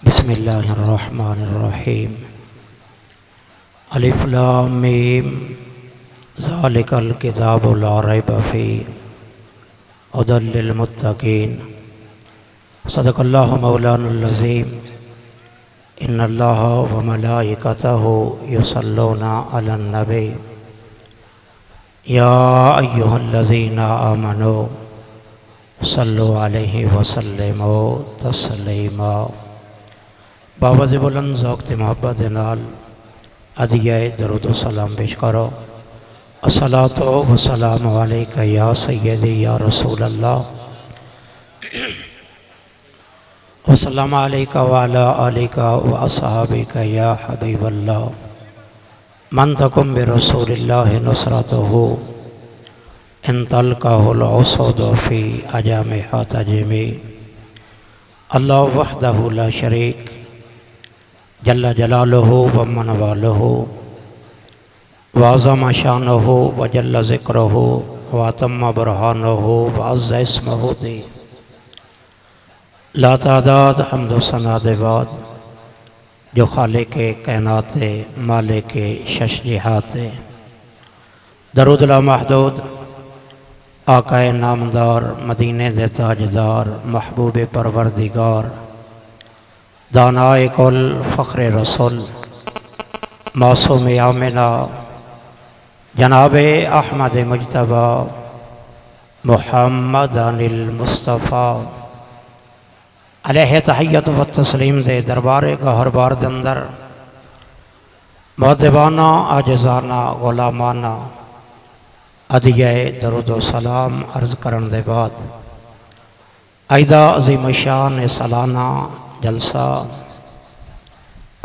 बिस्मिल्लाहिर्रहमानिर्रहीम। अलिफ लाम मीम ज़ालिकल किताबु ला रैब फ़ीह हुदल लिल मुत्तक़ीन। सदक़ल्लाहु मौलानाल अज़ीम। इन्नल्लाहा व मलाइकतहु युसल्लूना अलन नबी या अय्युहल्लज़ीना आमनू सल्लु अलैहि व सल्लिमू तस्लीमा। बावज़ बुलंद ज़ौक़ मोहब्बत नाल अदिया दरूद व सलाम पेश करो। अस्सलातु व सलामु अलैका या सय्यदी या रसूल अल्लाह व सल्लम अलैका व अला आलिका व अस्हाबिका या हबीबल्लाह। मन तकुम बि रसूलिल्लाहि नुसरतुहु इन तलक़ाहुल उसद फ़ी अजामिहा तजमी। अल्लाह वहदहु ला शरीक जल्ल जलालुहु व मन वालुहु व अज़म शानुहु व जल्ल ज़िक्रुहु व अतम्म बुरहानुहु व अज़्ज़ इस्मुहु दी। ला तादाद हम्द सना बाद जो खालिक कायनात मालिक शश जिहात। दरूद ला महदूद आकाए नामदार मदीने दे ताजदार महबूब परवरदिगार दानाए कुल फ़ख्र रसूल मासूम आमिना जनाब अहमद मुज्तबा मुहम्मद अनिल मुस्तफ़ा अलैहि तहियत व तस्लीम दे दरबार गहर बार दे अंदर मुअद्दिबाना आजिज़ाना गुलामाना अदिया दरूद व सलाम अर्ज़ करन दे बाद आइदा अज़ीम शान सालाना जलसा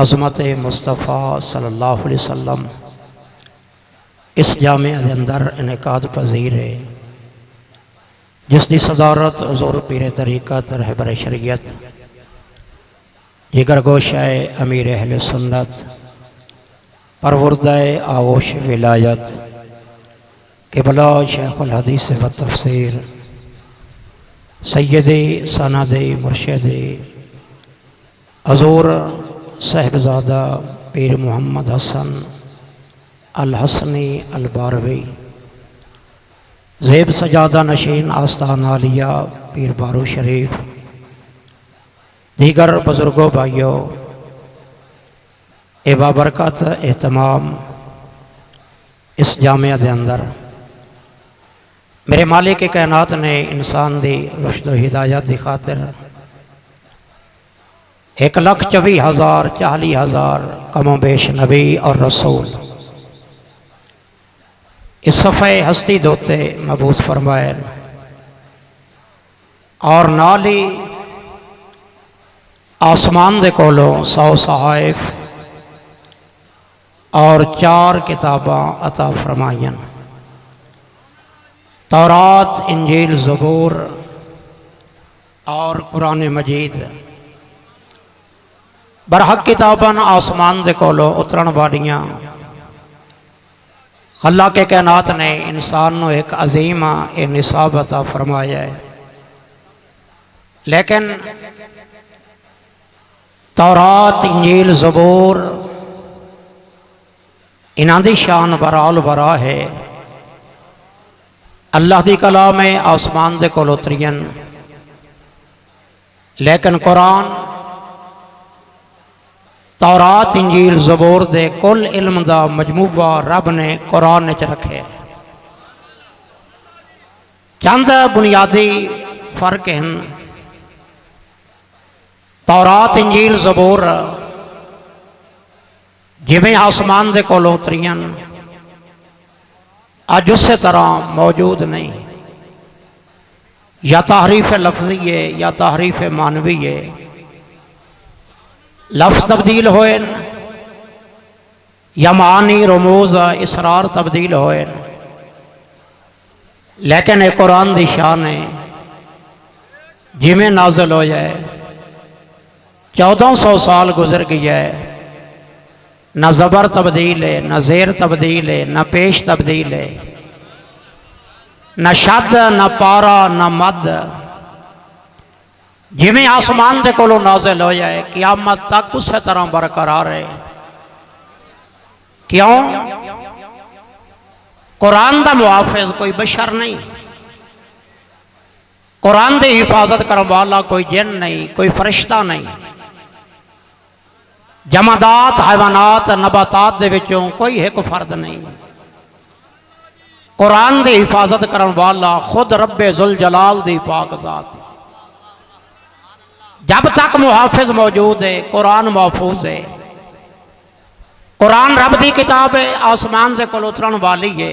अज़मत मुस्तफ़ा सल्लल्लाहु अलैहि वसल्लम इस जामिया के अंदर इनेकाद पजीर है, जिसकी सदारत हुज़ूर पीर तरीक़त रहबर शरीयत जिगर गोशाए अमीर अहले सुन्नत परवरदाए आगोश विलायत क़िबला शेखुल हदीस व तफसीर सैयदे सनदे मुर्शिदे हज़ूर साहिबज़ादा पीर मोहम्मद हसन अल हसनी अल बारवी ज़ेब सजादा नशीन आस्तान आलिया पीर बारू शरीफ दीगर बुज़ुर्गों भाइयों ए बाबरकत एहतमाम इस जामिया के अंदर मेरे मालिक कायनात ने इंसान की रुश्द हिदायत की खातिर 1,24,000 40,000 कमोबेश नबी और रसूल इस सफ़े हस्ती दोते मबूस फरमाए और नाल ही आसमान दे कोलों 100 सहाइफ और 4 किताबां अता फरमायन। तौरात इंजील ज़बूर और कुरान मजीद बरहक किताबन आसमान दे कोलों उतरन वालियां अल्लाह के कायनात ने इंसान को एक अजीम ए निसाब अता फरमाया है। लेकिन तौरात इंजील ज़बूर इन्हां दी शान बराल बरा है। अल्लाह दी कलाम है आसमान दे कोल उतरियन, लेकिन कुरान तौरात इंजील ज़बूर दे कुल इल्म दा मजमूआ रब ने कुरान च रखे। चंद बुनियादी फर्क हैं। तौरात इंजील ज़बूर जिवें आसमान दे कोलों उतरियन अज उस तरह मौजूद नहीं। या तहरीफ लफ्जी है या तहरीफ मानवी है। लफ्ज़ तब्दील होए या मानी रमूज इसरार तब्दील होए, लेकिन एक कुरान दी शान है जिमें नाज़िल हो जाए 1400 साल गुजर गई है, न ज़बर तब्दील है, न ज़ेर तब्दील है, न पेश तब्दील है, न शद, न पारा, न मद, जिमें आसमान के कोलों नाजिल हो जाए क़यामत तक उस तरह बरकरार है। क्यों? कुरान का मुहाफिज कोई बशर नहीं, कुरान की हिफाजत करने वाला कोई जिन नहीं, कोई फरिश्ता नहीं। जमादात हैवानात नबातात दे विचों कोई एक फर्द नहीं। कुरान की हिफाजत करने वाला खुद रब्बे जुल जलाल दी पाक ज़ात। जब तक मुहाफिज मौजूद है कुरान महफूज है। कुरान रब की किताब है, आसमान से कोल उतरन वाली है।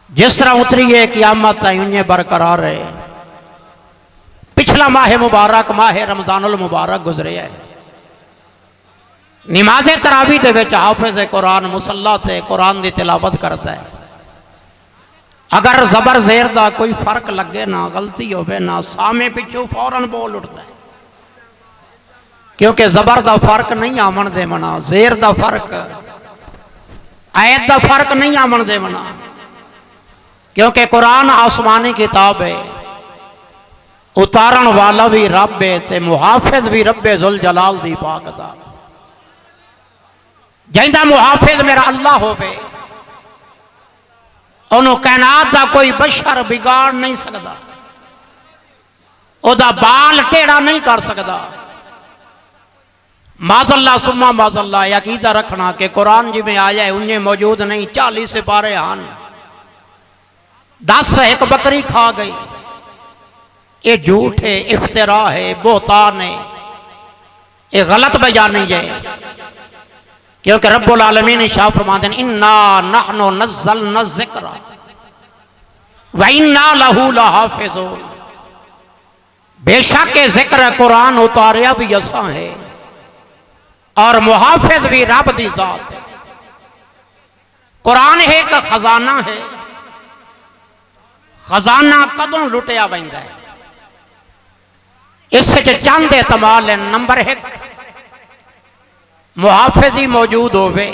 जिस तरह उतरी है क़यामत तक उन्हें बरकरार है। पिछला माह मुबारक माह रमज़ानुल मुबारक गुजरे है। नमाज तरावी दे विच हाफिज कुरान मुसल्ला से कुरान की तिलावत करता है। अगर जबर जेर का कोई फर्क लगे ना, गलती होवे ना, सामे पिछू फौरन बोल उठता है। क्योंकि जबर का फर्क नहीं आमन देवना, जेर का फर्क, आयत का फर्क नहीं आमन देवना। क्योंकि कुरान आसमानी किताब है, उतारण वाला भी रब है ते मुहाफिज भी रब्बे जुल जलाल दी पाक ज़ात। जिंदा मुहाफिज मेरा अल्लाह होवे, उन्होंने कायनात का कोई बशर बिगाड़ नहीं सकता, ओदा बाल टेढ़ा नहीं कर सकता। माजल्ला सुम्मा माजल्ला अकीदा रखना कि कुरान जिमें आया है उन्हें मौजूद नहीं। 40 सिपारे हैं, 10 एक बकरी खा गई, ये झूठ है, इफ्तिरा है, बोहतान है, ये गलत बयानी है। क्योंकि रब्बुल आलमीन शाह फरमाते हैं इन्ना नहनु नज़्ज़लना ज़िक्रा व इन्ना लहू लहाफ़िज़ून। बेशक के जिक्र कुरान उतारिया भी असा है और मुहाफिज भी रब दी ज़ात है। कुरान एक खजाना है। खजाना कदों लुटिया वैंदा है? इस चंद एहतमाल है। नंबर 1 मुहाफिज ही मौजूद होवे,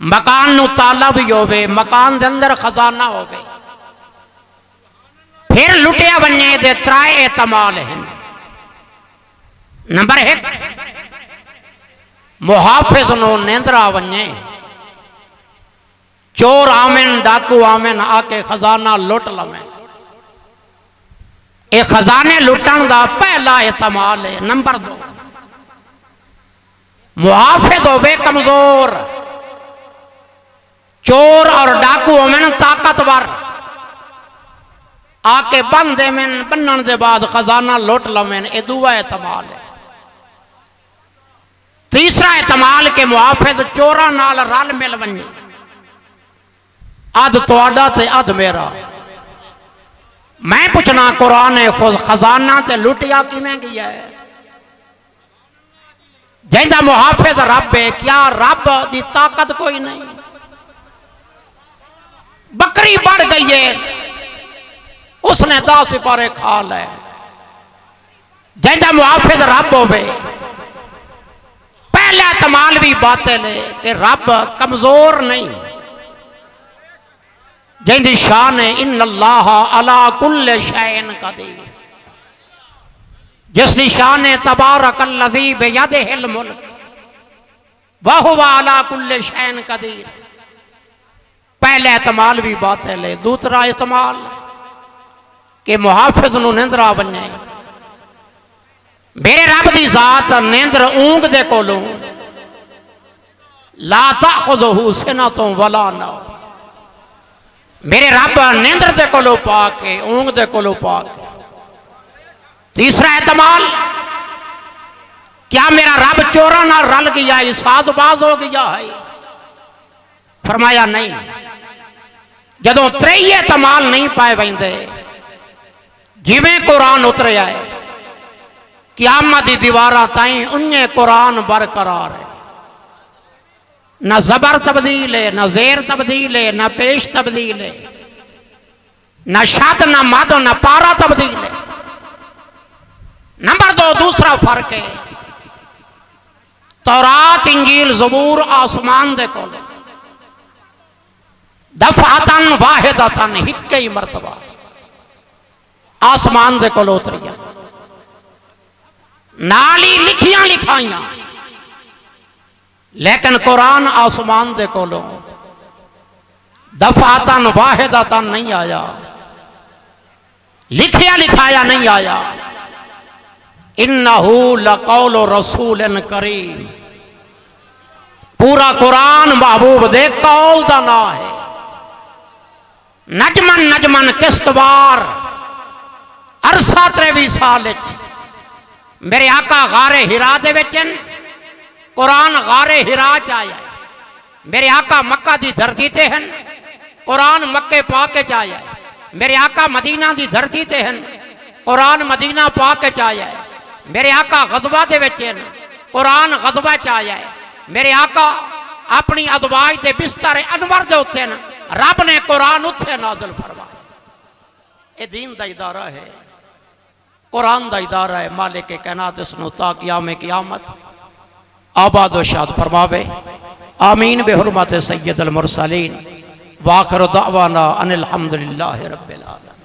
मकान नू ताला भी होवे, मकान दे अंदर खजाना होवे, फिर लुटिया बने दे 3 एहतमाल हैं। नंबर 1 मुहाफिज नो नींदरा वने, चोर आवेन, डाकू आवेन, आके खजाना लुट लवें। ये खजाने लुटन का पहला एहतमाल है। नंबर 2 मुहाफिज होवे कमजोर, चोर और डाकू होवेन ताकतवर, आके बन देवेन, बनने के बाद खजाना लुट लवेन। ये दूआ एहतमाल है। तीसरा एहतमाल के मुहाफिज चोरा नाल रल मिल वने, अध तुहाडा ते अध मेरा। मैं पूछना कुरान खुद खजाना ते लुटिया किवें गया है? जिंदा मुहाफिज रब है, क्या रब की ताकत कोई नहीं? बकरी बढ़ गई है, उसने 10 सिपारे खा ले। जिंदा मुहाफिज रब होवे, पहला एहतमाल भी बातिल है कि रब कमजोर नहीं। जिंदी शान है इन्नल्लाह अला कुल्ले शैइन कदीर, जिसकी शान है तबारकल्लज़ी बियदिहिल मुल्क व हुवा अला कुल्ले शैइन कदीर। पहला एहतमाल भी बातिल है। दूसरा एहतमाल कि मुहाफिज नूं निंदरा बने, मेरे रब की जात निंद्र ऊंग दे कोलों ला ताखुज़ुहु सिनतुन वला नौम। मेरे रब निंद्र दे कोलों पा के, ऊंग दे कोलों पा के। तीसरा एहतमाल, क्या मेरा रब चोरा ना रल गया, साजबाज हो गया है? फरमाया नहीं। जदों 3 एहतमाल नहीं पाए वैंदे, जिवें कुरान उतरिया है क़यामत दी दीवारां ताईं उन्हें कुरान बरकरार है। न जबर तब्दील है, न जेर तब्दील है, न पेश तब्दील है, न शद, न मद, न पारा तब्दील है। नंबर 2 दूसरा फर्क है, तौरात इंजील ज़बूर आसमान दे कोल दफातन वाहिदतन, हिक ही मरतबा। आसमान दे कोल उतरियां, नाल ही लिखियां लिखाइयां, लेकिन कुरान आसमान दे कोलों दफातन वाहिदतन नहीं आया, लिखिया लिखाया नहीं आया। इन्नहु लकौलु रसूलिन करीम, पूरा कुरान महबूब दे कौल दा ना है। नजमन नजमन किस्तवार अरसा 23 साल मेरे आका गारे हिरा दे विचन, कुरान गारे हिरा च आया। मेरे आका मक्का दी धरती ते हैं, कुरान मक्के पाके च आया। मेरे आका मदीना दी धरती ते हैं, कुरान मदीना पाके च आया। मेरे आका गज़वा दे विच हैं, कुरान गज़वा च आया। मेरे आका अपनी अदवाज के बिस्तर अनवर दे उत्ते न, रब ने कुरान उत्थे नाज़िल फरमाया। ये दीन दा इदारा है, कुरान दा इदारा है। मालिक के कायनात इसनू ता क़याम क़यामत आबाद व शाद फरमावे। आमीन बिहुरमत सय्यदुल मुरसलीन। वाखिर दावाना अनिल हम्दुलिल्लाहि रब्बिल आलमीन।